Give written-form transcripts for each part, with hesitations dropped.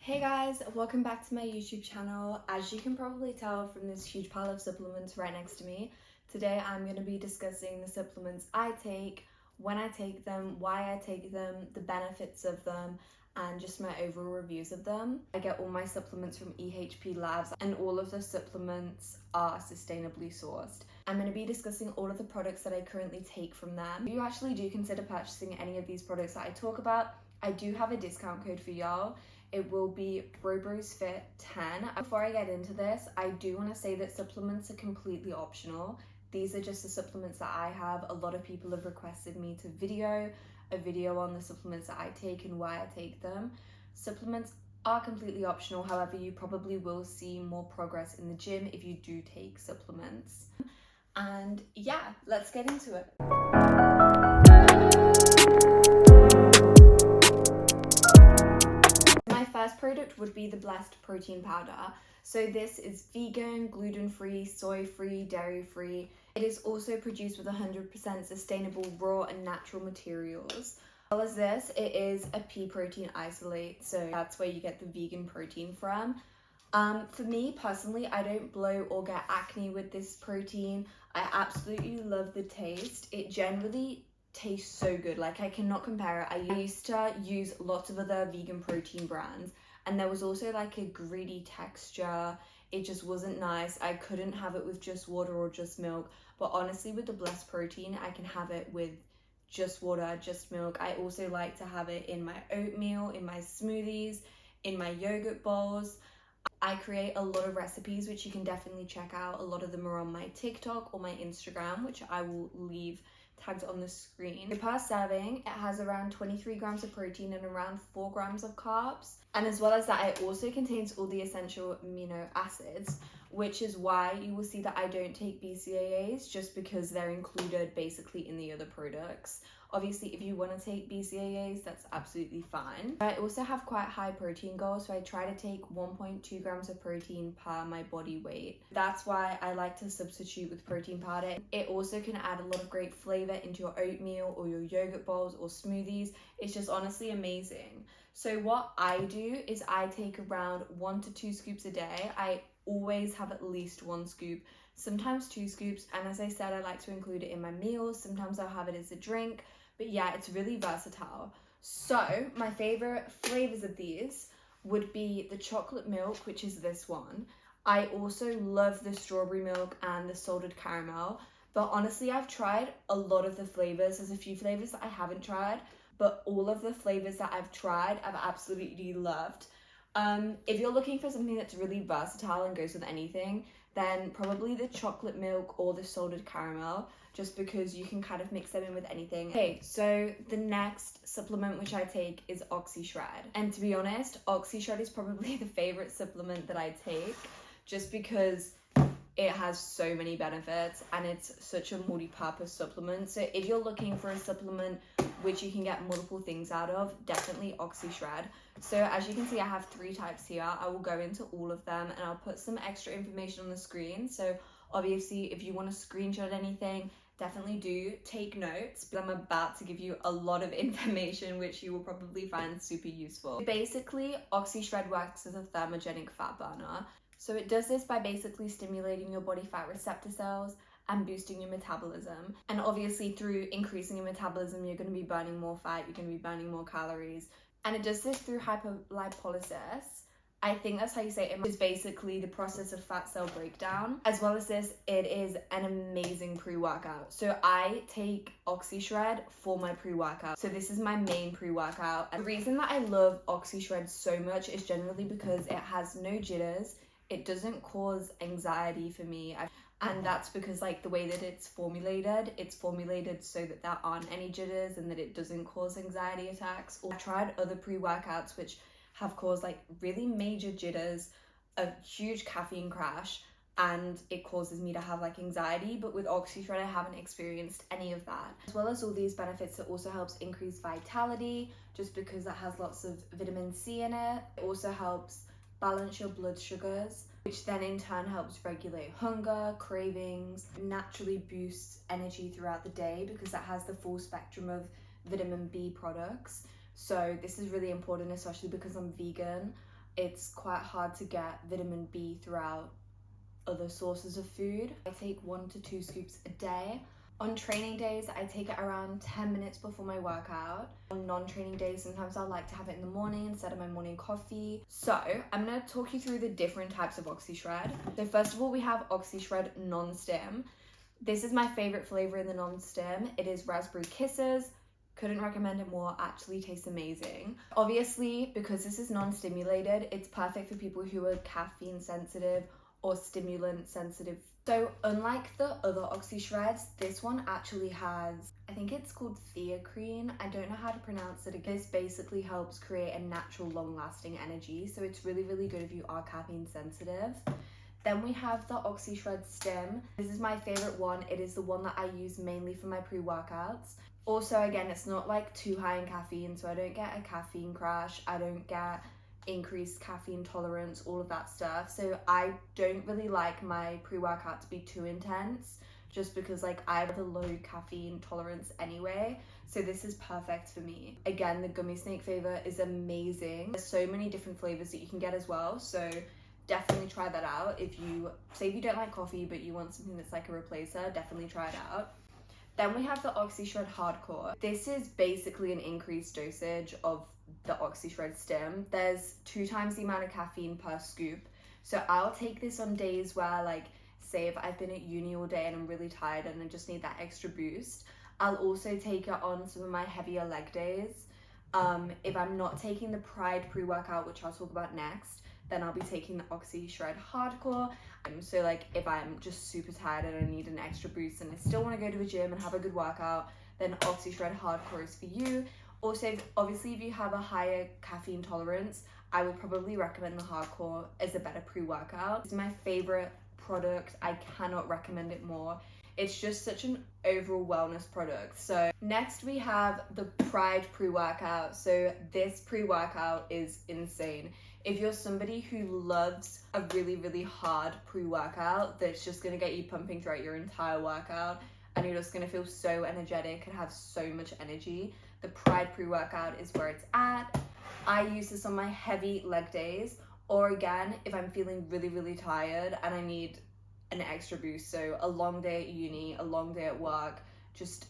Hey guys, welcome back to my YouTube channel. As you can probably tell from this huge pile of supplements right next to me, today I'm going to be discussing the supplements I take, when I take them, why I take them, the benefits of them, and just my overall reviews of them. I get all my supplements from EHPLabs and all of the supplements are sustainably sourced. I'm going to be discussing all of the products that I currently take from them. If you actually do consider purchasing any of these products that I talk about, I do have a discount code for y'all. It will be BroBrosFit10. Before I get into this, I do want to say that supplements are completely optional. These are just the supplements that I have. A lot of people have requested me to video a video on the supplements that I take and why I take them. Supplements are completely optional, however, you probably will see more progress in the gym if you do take supplements. And yeah, let's get into it. First product would be the Blessed Protein Powder. So this is vegan, gluten-free, soy-free, dairy-free. It is also produced with 100% sustainable raw and natural materials. As well as this, it is a pea protein isolate, so that's where you get the vegan protein from. For me personally, I don't blow or get acne with this protein. I absolutely love the taste. It generally tastes so good, like I cannot compare it. I used to use lots of other vegan protein brands and there was also like a gritty texture. It just wasn't nice. I couldn't have it with just water or just milk, but honestly with the Blessed Protein I can have it with just water, just milk. I also like to have it in my oatmeal, in my smoothies, in my yogurt bowls. I create a lot of recipes which you can definitely check out. A lot of them are on my TikTok or my Instagram, which I will leave tagged on the screen. Per serving, it has around 23 grams of protein and around 4 grams of carbs. And as well as that, it also contains all the essential amino acids, which is why you will see that I don't take BCAAs, just because they're included basically in the other products. Obviously, if you want to take BCAAs, that's absolutely fine. I also have quite high protein goals, so I try to take 1.2 grams of protein per my body weight. That's why I like to substitute with protein powder. It also can add a lot of great flavor into your oatmeal or your yogurt bowls or smoothies. It's just honestly amazing. So what I do is I take around 1 to 2 scoops a day. I always have at least 1 scoop, sometimes 2 scoops, and as I said, I like to include it in my meals. Sometimes I'll have it as a drink. But yeah, it's really versatile. So my favorite flavors of these would be the chocolate milk, which is this one. I also love the strawberry milk and the salted caramel. But honestly, I've tried a lot of the flavors. There's a few flavors that I haven't tried, but all of the flavors that I've tried, I've absolutely loved. If you're looking for something that's really versatile and goes with anything, then probably the chocolate milk or the salted caramel, just because you can kind of mix them in with anything. Okay, so the next supplement which I take is OxyShred. And to be honest, OxyShred is probably the favorite supplement that I take, just because it has so many benefits and it's such a multi-purpose supplement. So if you're looking for a supplement which you can get multiple things out of, definitely OxyShred. So as you can see, I have 3 types here. I will go into all of them and I'll put some extra information on the screen. So obviously if you want to screenshot anything, definitely do take notes, but I'm about to give you a lot of information which you will probably find super useful. Basically, OxyShred works as a thermogenic fat burner. So it does this by basically stimulating your body fat receptor cells and boosting your metabolism. And obviously through increasing your metabolism, you're going to be burning more fat, you're going to be burning more calories. And it does this through hyperlipolysis. I think that's how you say it. It's basically the process of fat cell breakdown. As well as this, it is an amazing pre-workout. So I take OxyShred for my pre-workout. So this is my main pre-workout. And the reason that I love OxyShred so much is generally because it has no jitters. It doesn't cause anxiety for me. And that's because like the way that it's formulated so that there aren't any jitters and that it doesn't cause anxiety attacks. I've tried other pre-workouts which have caused like really major jitters, a huge caffeine crash, and it causes me to have like anxiety. But with OxyShred, I haven't experienced any of that. As well as all these benefits, it also helps increase vitality just because it has lots of vitamin C in it. It also helps balance your blood sugars, which then in turn helps regulate hunger, cravings, naturally boosts energy throughout the day because it has the full spectrum of vitamin B products. So this is really important, especially because I'm vegan. it's quite hard to get vitamin B throughout other sources of food. I take 1 to 2 scoops a day. On training days, I take it around 10 minutes before my workout. On non-training days, sometimes I'll like to have it in the morning instead of my morning coffee. So I'm gonna talk you through the different types of OxyShred. So first of all, we have OxyShred non-stim. This is my favorite flavor in the non-stim. It is Raspberry Kisses. Couldn't recommend it more, actually tastes amazing. Obviously, because this is non-stimulated, it's perfect for people who are caffeine sensitive or stimulant sensitive. So unlike the other OxyShreds, this one actually has, I think it's called theacrine. I don't know how to pronounce it. This basically helps create a natural long-lasting energy. So it's really, really good if you are caffeine sensitive. Then we have the OxyShred Stim. This is my favorite one. It is the one that I use mainly for my pre-workouts. Also, again, it's not like too high in caffeine, so I don't get a caffeine crash. I don't get increased caffeine tolerance, all of that stuff. So I don't really like my pre-workout to be too intense, just because like I have a low caffeine tolerance anyway. So this is perfect for me. Again, the gummy snake flavor is amazing. There's so many different flavors that you can get as well. So definitely try that out. If you don't like coffee, but you want something that's like a replacer, definitely try it out. Then we have the OxyShred Hardcore. This is basically an increased dosage of the OxyShred Stim. There's 2 times the amount of caffeine per scoop. So I'll take this on days where, like, say if I've been at uni all day and I'm really tired and I just need that extra boost. I'll also take it on some of my heavier leg days. If I'm not taking the Pride pre-workout, which I'll talk about next, then I'll be taking the OxyShred Hardcore. So like if I'm just super tired and I need an extra boost and I still want to go to a gym and have a good workout, then OxyShred Hardcore is for you. Also, obviously if you have a higher caffeine tolerance, I would probably recommend the Hardcore as a better pre-workout. It's my favorite product. I cannot recommend it more. It's just such an overall wellness product. So next we have the Pride pre-workout. So this pre-workout is insane. If you're somebody who loves a really, really hard pre-workout that's just gonna get you pumping throughout your entire workout and you're just gonna feel so energetic and have so much energy, the Pride pre-workout is where it's at. I use this on my heavy leg days, or again, if I'm feeling really, really tired and I need an extra boost. So a long day at uni, a long day at work, just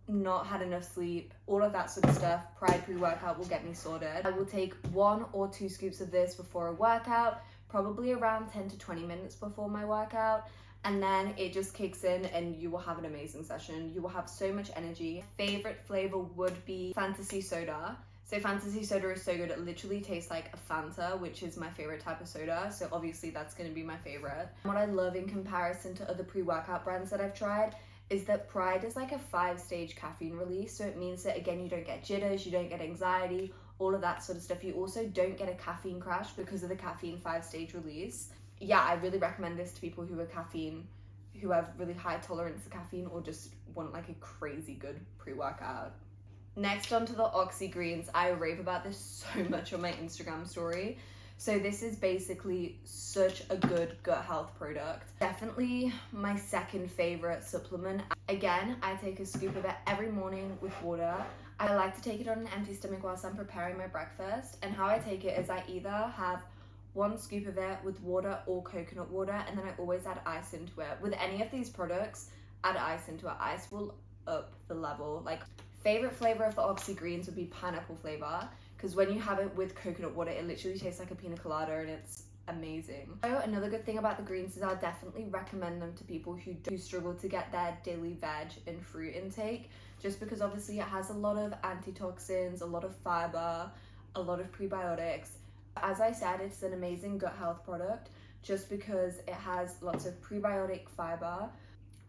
not had enough sleep, all of that sort of stuff, Pride pre-workout will get me sorted. I will take 1 or 2 scoops of this before a workout, probably around 10 to 20 minutes before my workout, and then it just kicks in and you will have an amazing session. You will have so much energy. Favorite flavor would be Fantasy Soda. So Fantasy Soda is so good, it literally tastes like a Fanta, which is my favorite type of soda, so obviously that's going to be my favorite. What I love in comparison to other pre-workout brands that I've tried is that Pride is like a 5-stage caffeine release, so it means that again you don't get jitters, you don't get anxiety, all of that sort of stuff. You also don't get a caffeine crash because of the caffeine 5-stage release. Yeah, I really recommend this to people who have really high tolerance to caffeine or just want like a crazy good pre-workout. Next onto the Oxy Greens. I rave about this so much on my Instagram story. So this is basically such a good gut health product. Definitely my second favorite supplement. Again, I take a scoop of it every morning with water. I like to take it on an empty stomach whilst I'm preparing my breakfast. And how I take it is I either have 1 scoop of it with water or coconut water, and then I always add ice into it. With any of these products, add ice into it. Ice will up the level. Like, favorite flavor of the Oxy Greens would be pineapple flavor, because when you have it with coconut water, it literally tastes like a pina colada and it's amazing. So another good thing about the greens is I'll definitely recommend them to people who do struggle to get their daily veg and fruit intake, just because obviously it has a lot of antitoxins, a lot of fiber, a lot of prebiotics. As I said, it's an amazing gut health product just because it has lots of prebiotic fiber,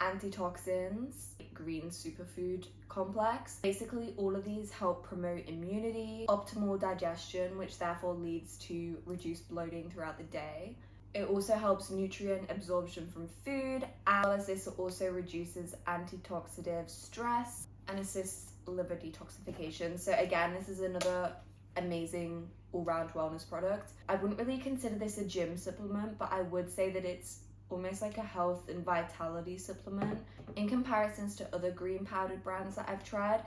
antitoxins, green superfood complex. Basically, all of these help promote immunity, optimal digestion, which therefore leads to reduced bloating throughout the day. It also helps nutrient absorption from food, as well as this also reduces antioxidative stress and assists liver detoxification. So again, this is another amazing all-round wellness product. I wouldn't really consider this a gym supplement, but I would say that it's almost like a health and vitality supplement. In comparisons to other green powdered brands that I've tried,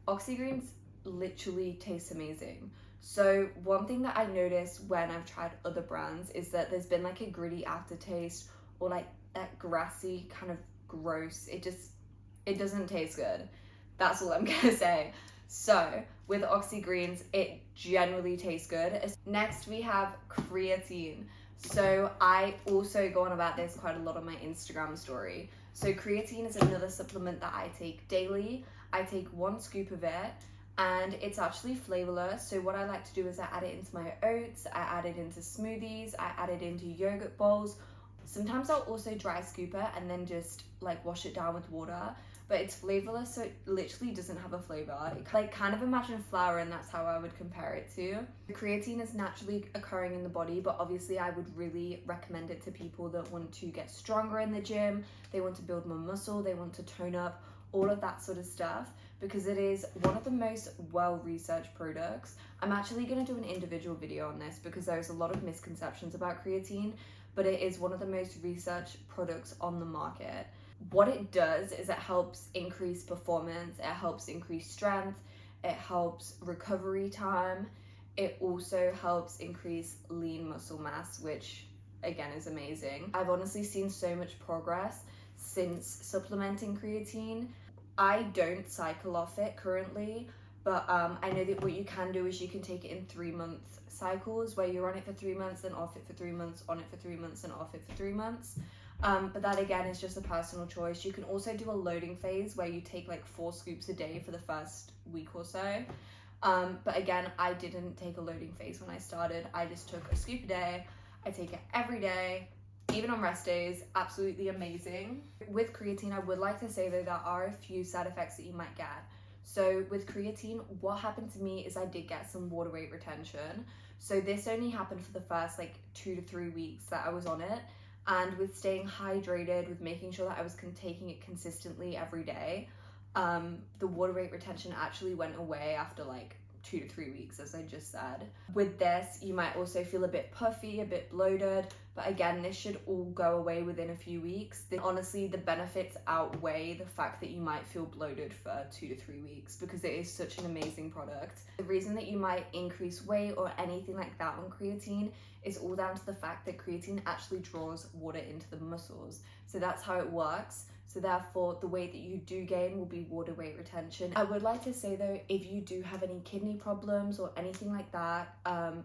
Oxy Greens literally tastes amazing. So one thing that I noticed when I've tried other brands is that there's been like a gritty aftertaste, or like that grassy kind of gross. It doesn't taste good. That's all I'm gonna say. So with Oxy Greens, it generally tastes good. Next we have creatine. So I also go on about this quite a lot on my Instagram story. So creatine is another supplement that I take daily. I take 1 scoop of it, and it's actually flavorless. So what I like to do is I add it into my oats, I add it into smoothies, I add it into yogurt bowls. Sometimes I'll also dry scoop it and then just like wash it down with water. But it's flavorless, so it literally doesn't have a flavor. Like kind of imagine flour, and that's how I would compare it to. The creatine is naturally occurring in the body, but obviously I would really recommend it to people that want to get stronger in the gym, they want to build more muscle, they want to tone up, all of that sort of stuff, because it is one of the most well-researched products. I'm actually going to do an individual video on this because there's a lot of misconceptions about creatine, but it is one of the most researched products on the market. What it does is it helps increase performance, it helps increase strength, it helps recovery time, it also helps increase lean muscle mass, which again is amazing. I've honestly seen so much progress since supplementing creatine. I don't cycle off it currently, but I know that what you can do is you can take it in 3-month cycles, where you're on it for 3 months, then off it for 3 months, on it for 3 months, and off it for 3 months. But that again is just a personal choice. You can also do a loading phase where you take like 4 scoops a day for the first week or so. But again, I didn't take a loading phase when I started. I just took a scoop a day. I take it every day, even on rest days. Absolutely amazing. With creatine, I would like to say that there are a few side effects that you might get. So with creatine, what happened to me is I did get some water weight retention. So this only happened for the first like 2 to 3 weeks that I was on it. And with staying hydrated, with making sure that I was taking it consistently every day, the water weight retention actually went away after like 2 to 3 weeks, as I just said. With this, you might also feel a bit puffy, a bit bloated, but again, this should all go away within a few weeks. Honestly, the benefits outweigh the fact that you might feel bloated for 2 to 3 weeks, because it is such an amazing product. The reason that you might increase weight or anything like that on creatine is all down to the fact that creatine actually draws water into the muscles. So that's how it works. So therefore, the weight that you do gain will be water weight retention. I would like to say though, if you do have any kidney problems or anything like that,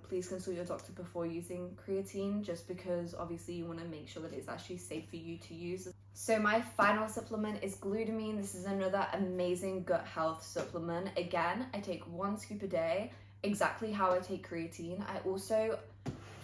please consult your doctor before using creatine, just because obviously you want to make sure that it's actually safe for you to use. So my final supplement is glutamine. This is another amazing gut health supplement. Again, I take 1 scoop a day, exactly how I take creatine. I also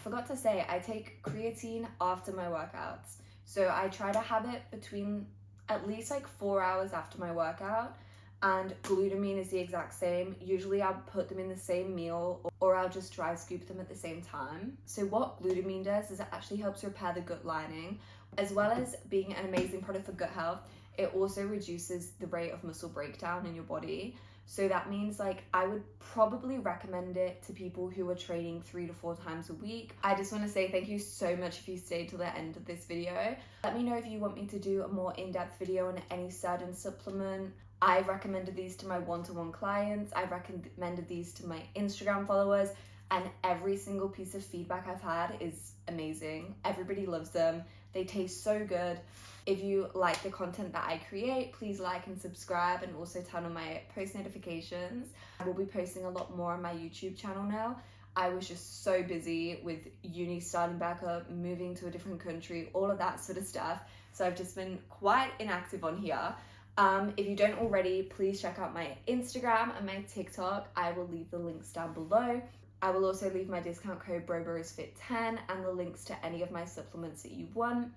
forgot to say, I take creatine after my workouts. So I try to have it between at least like 4 hours after my workout, and glutamine is the exact same. Usually I'll put them in the same meal, or I'll just dry scoop them at the same time. So what glutamine does is it actually helps repair the gut lining, as well as being an amazing product for gut health. It also reduces the rate of muscle breakdown in your body. So that means like I would probably recommend it to people who are training 3 to 4 times a week. I just want to say thank you so much if you stayed till the end of this video. Let me know if you want me to do a more in-depth video on any certain supplement. I've recommended these to my one-to-one clients. I've recommended these to my Instagram followers, and every single piece of feedback I've had is amazing. Everybody loves them. They taste so good. If you like the content that I create, please like and subscribe, and also turn on my post notifications. I will be posting a lot more on my YouTube channel now. I was just so busy with uni starting back up, moving to a different country, all of that sort of stuff. So I've just been quite inactive on here. If you don't already, please check out my Instagram and my TikTok. I will leave the links down below. I will also leave my discount code BROBORISFIT10 and the links to any of my supplements that you want.